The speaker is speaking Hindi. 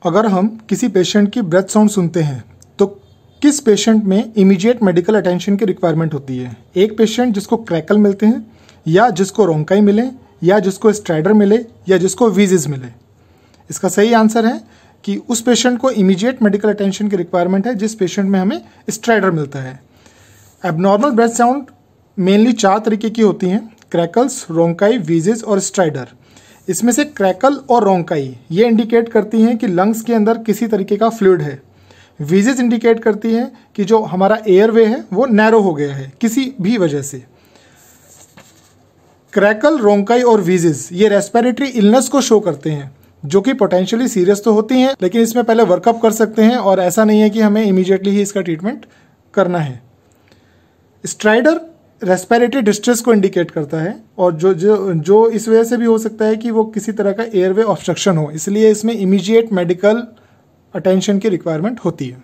अगर हम किसी पेशेंट की ब्रेथ साउंड सुनते हैं तो किस पेशेंट में इमीडिएट मेडिकल अटेंशन की रिक्वायरमेंट होती है? एक पेशेंट जिसको क्रैकल मिलते हैं, या जिसको रोंकाई मिले, या जिसको स्ट्राइडर मिले, या जिसको वीजेस मिले। इसका सही आंसर है कि उस पेशेंट को इमीडिएट मेडिकल अटेंशन की रिक्वायरमेंट है जिस पेशेंट में हमें स्ट्राइडर मिलता है। एबनॉर्मल ब्रेथ साउंड मेनली 4 तरीके की होती हैं: क्रैकल्स, रोंकाई, वीजेस और स्ट्राइडर। इसमें से क्रैकल और रोंकाई ये इंडिकेट करती हैं कि लंग्स के अंदर किसी तरीके का फ्लूइड है। वीजेस इंडिकेट करती है कि जो हमारा एयरवे है वो नैरो हो गया है किसी भी वजह से। क्रैकल, रोंकाई और वीजेस ये रेस्पिरेटरी इलनेस को शो करते हैं, जो कि पोटेंशियली सीरियस तो होती हैं, लेकिन इसमें पहले वर्कअप कर सकते हैं और ऐसा नहीं है कि हमें इमीडिएटली ही इसका ट्रीटमेंट करना है। स्ट्राइडर रेस्पिरेटरी डिस्ट्रेस को इंडिकेट करता है और जो इस वजह से भी हो सकता है कि वो किसी तरह का एयरवे ऑब्स्ट्रक्शन हो, इसलिए इसमें इमीडिएट मेडिकल अटेंशन की रिक्वायरमेंट होती है।